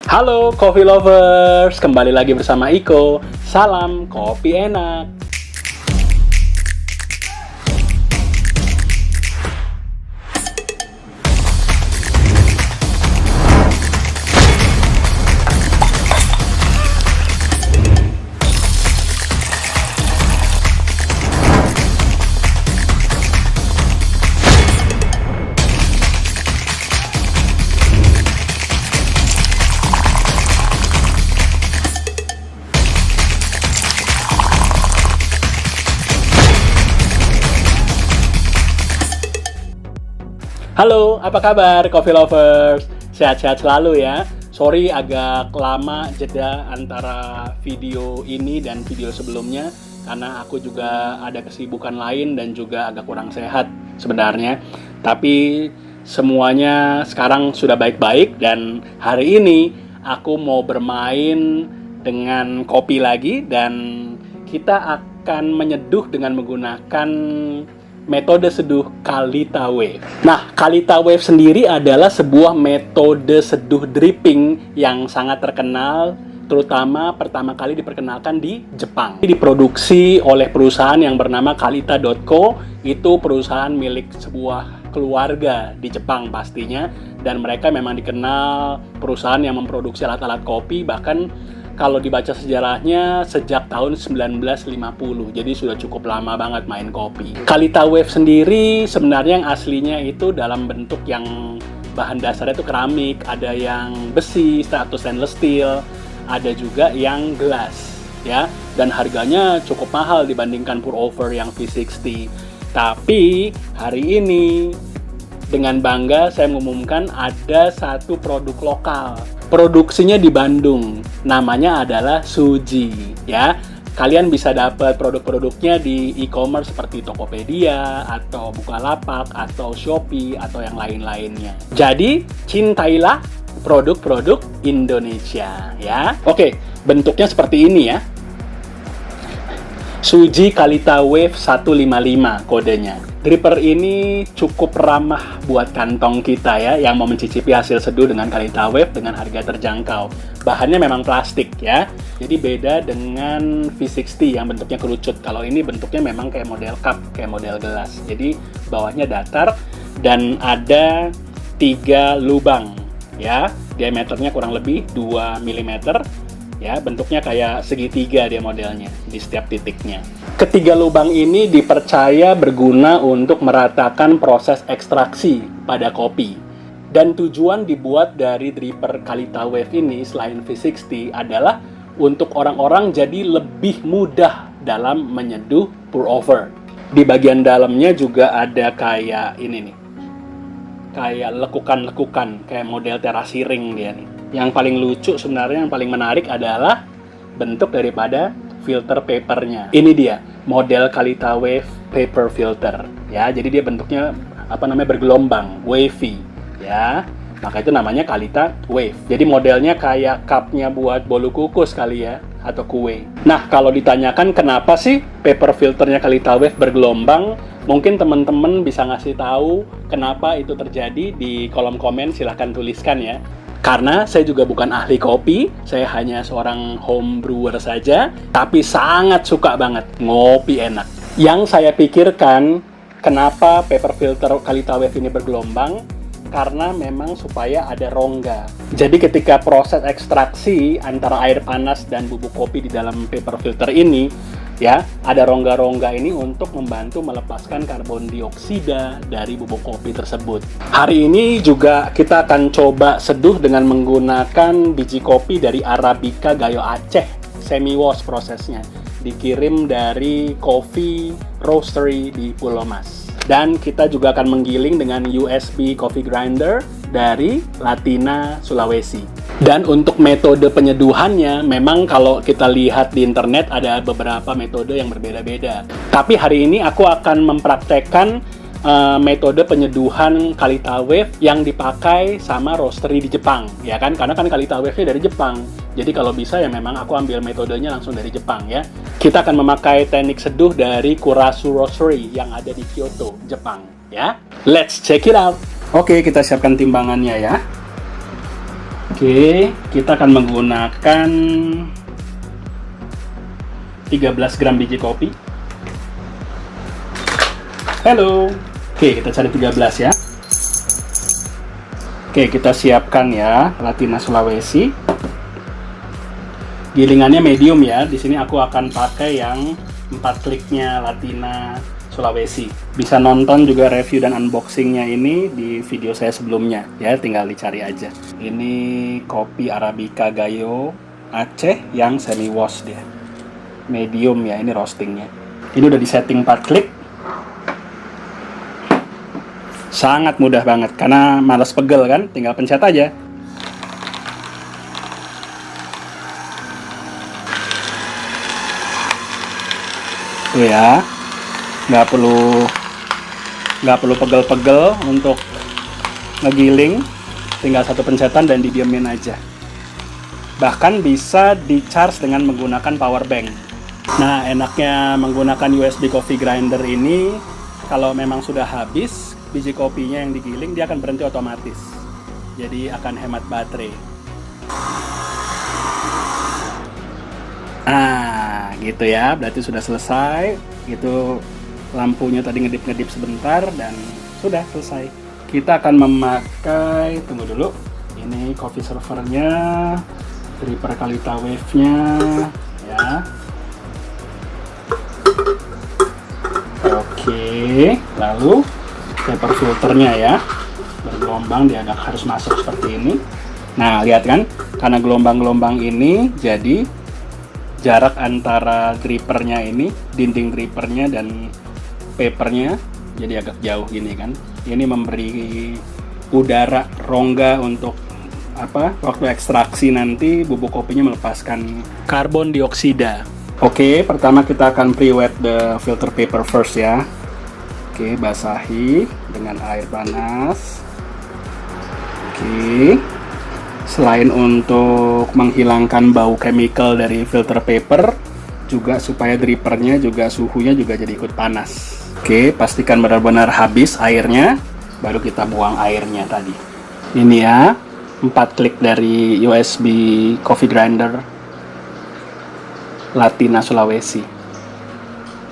Halo Coffee Lovers, kembali lagi bersama Iko. Salam kopi enak. Halo, apa kabar Coffee Lovers? Sehat-sehat selalu ya. Sorry agak lama jeda antara video ini dan video sebelumnya karena aku juga ada kesibukan lain dan juga agak kurang sehat sebenarnya. Tapi semuanya sekarang sudah baik-baik dan hari ini aku mau bermain dengan kopi lagi dan kita akan menyeduh dengan menggunakan metode seduh Kalita Wave. Nah, Kalita Wave sendiri adalah sebuah metode seduh dripping yang sangat terkenal, terutama pertama kali diperkenalkan di Jepang. Diproduksi oleh perusahaan yang bernama Kalita.co, itu perusahaan milik sebuah keluarga di Jepang pastinya, dan mereka memang dikenal perusahaan yang memproduksi alat-alat kopi, bahkan kalau dibaca sejarahnya sejak tahun 1950, jadi sudah cukup lama banget main kopi. Kalita Wave sendiri sebenarnya yang aslinya itu dalam bentuk yang bahan dasarnya itu keramik, ada yang besi atau stainless steel, ada juga yang gelas, ya. Dan harganya cukup mahal dibandingkan pour over yang V60. Tapi hari ini dengan bangga saya mengumumkan ada satu produk lokal. Produksinya di Bandung, namanya adalah Suji, ya. Kalian bisa dapat produk-produknya di e-commerce seperti Tokopedia, atau Bukalapak, atau Shopee, atau yang lain-lainnya. Jadi, cintailah produk-produk Indonesia, ya. Oke, bentuknya seperti ini ya. Suji Kalita Wave 155 kodenya. Dripper ini cukup ramah buat kantong kita ya, yang mau mencicipi hasil seduh dengan Kalita Wave dengan harga terjangkau. Bahannya memang plastik ya, jadi beda dengan V60 yang bentuknya kerucut. Kalau ini bentuknya memang kayak model cup, kayak model gelas. Jadi bawahnya datar dan ada 3 lubang ya, diameternya kurang lebih 2 mm. Ya, bentuknya kayak segitiga dia modelnya di setiap titiknya. Ketiga lubang ini dipercaya berguna untuk meratakan proses ekstraksi pada kopi. Dan tujuan dibuat dari dripper Kalita Wave ini selain V60 adalah untuk orang-orang jadi lebih mudah dalam menyeduh pour over. Di bagian dalamnya juga ada kayak ini nih. Kayak lekukan-lekukan, kayak model terasi ring dia nih. Yang paling lucu sebenarnya, yang paling menarik adalah bentuk daripada filter papernya. Ini dia, model Kalita Wave paper filter. Ya, jadi dia bentuknya bergelombang, wavy. Ya, maka itu namanya Kalita Wave. Jadi modelnya kayak cupnya buat bolu kukus kali ya, atau kue. Nah, kalau ditanyakan kenapa sih paper filternya Kalita Wave bergelombang, mungkin teman-teman bisa ngasih tahu kenapa itu terjadi di kolom komen, silahkan tuliskan ya. Karena saya juga bukan ahli kopi, saya hanya seorang home brewer saja, tapi sangat suka banget ngopi enak. Yang saya pikirkan, kenapa paper filter Kalita Wave ini bergelombang, karena memang supaya ada rongga. Jadi ketika proses ekstraksi antara air panas dan bubuk kopi di dalam paper filter ini, ya, ada rongga-rongga ini untuk membantu melepaskan karbon dioksida dari bubuk kopi tersebut. Hari ini juga kita akan coba seduh dengan menggunakan biji kopi dari Arabica Gayo Aceh, semi wash prosesnya. Dikirim dari Coffee Roastery di Pulau Mas. Dan kita juga akan menggiling dengan USB coffee grinder dari Latina, Sulawesi. Dan untuk metode penyeduhannya, memang kalau kita lihat di internet ada beberapa metode yang berbeda-beda. Tapi hari ini aku akan mempraktekkan metode penyeduhan Kalita Wave yang dipakai sama roastery di Jepang, ya kan? Karena kan Kalita Wave-nya dari Jepang. Jadi kalau bisa ya memang aku ambil metodenya langsung dari Jepang ya. Kita akan memakai teknik seduh dari Kurasu Roastery yang ada di Kyoto, Jepang ya. Let's check it out. Oke, kita siapkan timbangannya ya. Oke, kita akan menggunakan 13 gram biji kopi. Halo. Oke, kita cari 13 ya. Oke, kita siapkan ya Latina Sulawesi. Gilingannya medium ya. Di sini aku akan pakai yang 4 kliknya Latina Sulawesi. Bisa nonton juga review dan unboxingnya ini di video saya sebelumnya ya, tinggal dicari aja. Ini kopi Arabica Gayo Aceh yang semi wash dia. Medium ya, ini roastingnya. Ini udah di setting 4 klik. Sangat mudah banget karena males pegel kan, tinggal pencet aja. Tuh ya, nggak perlu pegel-pegel untuk ngegiling, tinggal satu pencetan dan didiemin aja. Bahkan bisa di-charge dengan menggunakan power bank. Nah, enaknya menggunakan USB coffee grinder ini, kalau memang sudah habis biji kopinya yang digiling, dia akan berhenti otomatis. Jadi akan hemat baterai. Nah, gitu ya, berarti sudah selesai. Gitu, lampunya tadi ngedip-ngedip sebentar dan sudah selesai. Kita akan memakai, tunggu dulu, ini coffee servernya, dripper Kalita Wave-nya ya. Oke, lalu paper filternya ya, bergelombang, dia agak harus masuk seperti ini. Nah, lihat kan, karena gelombang-gelombang ini jadi jarak antara drippernya ini, dinding drippernya dan papernya jadi agak jauh gini kan. Ini memberi udara rongga untuk waktu ekstraksi nanti bubuk kopinya melepaskan karbon dioksida. Oke, pertama kita akan pre-wet the filter paper first ya. Oke, basahi dengan air panas. Oke. Selain untuk menghilangkan bau chemical dari filter paper, juga supaya drippernya juga suhunya juga jadi ikut panas. Oke, pastikan benar-benar habis airnya, baru kita buang airnya tadi. Ini ya, 4 klik dari USB coffee grinder Latina Sulawesi.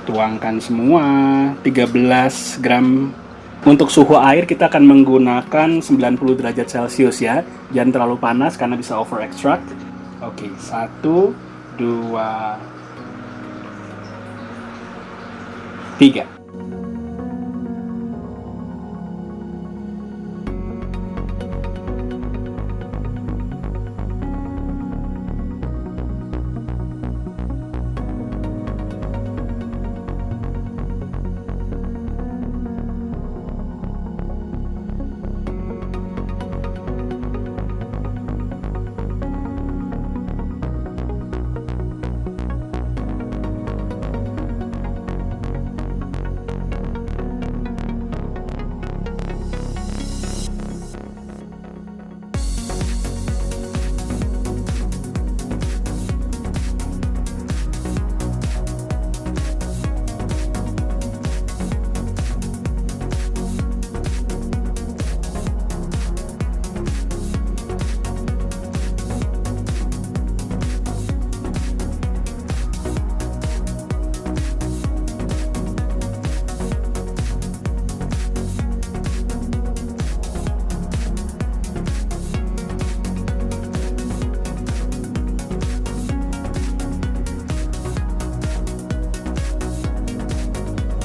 Tuangkan semua, 13 gram. Untuk suhu air kita akan menggunakan 90 derajat Celcius ya. Jangan terlalu panas karena bisa over extract. Oke, 1, 2, 3.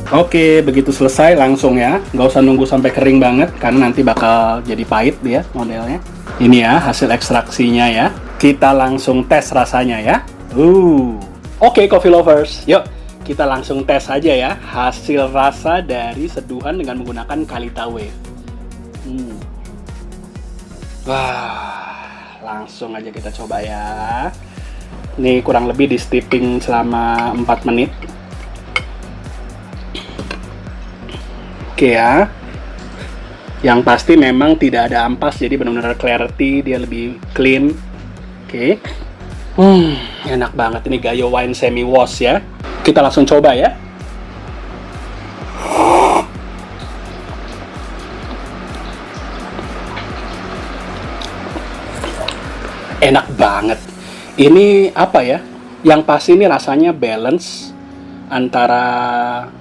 Oke, begitu selesai langsung ya. Nggak usah nunggu sampai kering banget, karena nanti bakal jadi pahit dia modelnya. Ini ya, hasil ekstraksinya ya. Kita langsung tes rasanya ya. Oke, coffee lovers. Yuk, kita langsung tes aja ya. Hasil rasa dari seduhan dengan menggunakan Kalita Wave. Wah, langsung aja kita coba ya. Ini kurang lebih di steeping selama 4 menit. Oke ya, yang pasti memang tidak ada ampas, jadi benar-benar clarity, dia lebih clean. Oke, enak banget ini Gayo Wine Semi Wash ya. Kita langsung coba ya. Enak banget. Ini apa ya? Yang pasti ini rasanya balance antara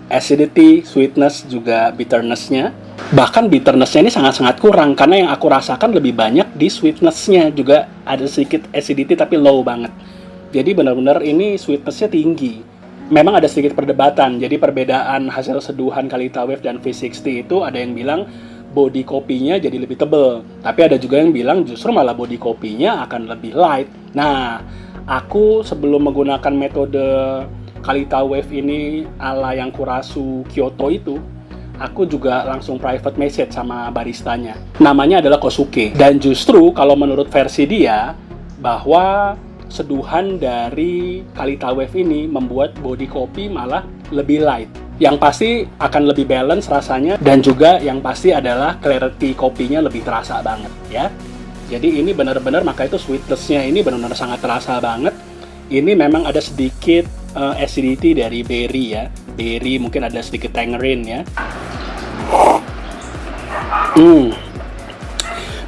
acidity, sweetness, juga bitterness-nya. Bahkan bitterness-nya ini sangat-sangat kurang, karena yang aku rasakan lebih banyak di sweetness-nya. Juga ada sedikit acidity tapi low banget. Jadi benar-benar ini sweetness-nya tinggi. Memang ada sedikit perdebatan, jadi perbedaan hasil seduhan Kalita Wave dan V60 itu ada yang bilang body kopinya jadi lebih tebal, tapi ada juga yang bilang justru malah body kopinya akan lebih light. Nah, aku sebelum menggunakan metode Kalita Wave ini ala yang Kurasu Kyoto itu, aku juga langsung private message sama baristanya. Namanya adalah Kosuke. Dan justru kalau menurut versi dia, bahwa seduhan dari Kalita Wave ini membuat body kopi malah lebih light. Yang pasti akan lebih balance rasanya, dan juga yang pasti adalah clarity kopinya lebih terasa banget ya. Jadi ini benar-benar, maka itu sweetness-nya ini benar-benar sangat terasa banget. Ini memang ada sedikit acidity dari berry ya. Berry, mungkin ada sedikit tangerine ya.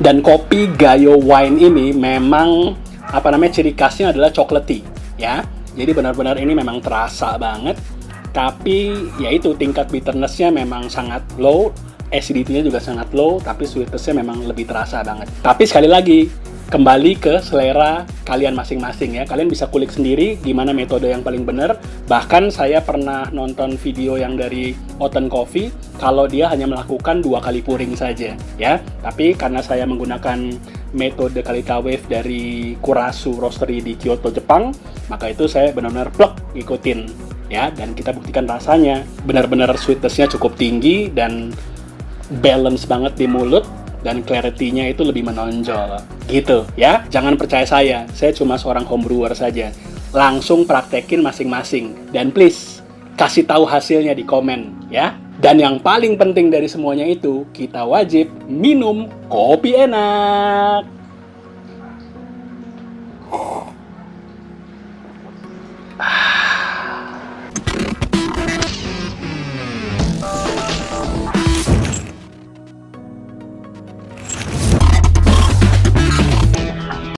Dan kopi Gayo Wine ini memang ciri khasnya adalah chocolatey ya. Jadi benar-benar ini memang terasa banget. Tapi yaitu tingkat bitterness-nya memang sangat low, acidity-nya juga sangat low, tapi sweetness-nya memang lebih terasa banget. Tapi sekali lagi, kembali ke selera kalian masing-masing ya. Kalian bisa kulik sendiri gimana metode yang paling benar. Bahkan saya pernah nonton video yang dari Oten Coffee, kalau dia hanya melakukan 2 kali pouring saja ya. Tapi karena saya menggunakan metode Kalita Wave dari Kurasu Roastery di Kyoto, Jepang, maka itu saya benar-benar plek ikutin ya. Dan kita buktikan rasanya benar-benar sweetness-nya cukup tinggi dan balance banget di mulut, dan clarity-nya itu lebih menonjol gitu ya. Jangan percaya saya cuma seorang homebrewer saja. Langsung praktekin masing-masing, dan please kasih tahu hasilnya di komen ya. Dan yang paling penting dari semuanya itu, kita wajib minum kopi enak.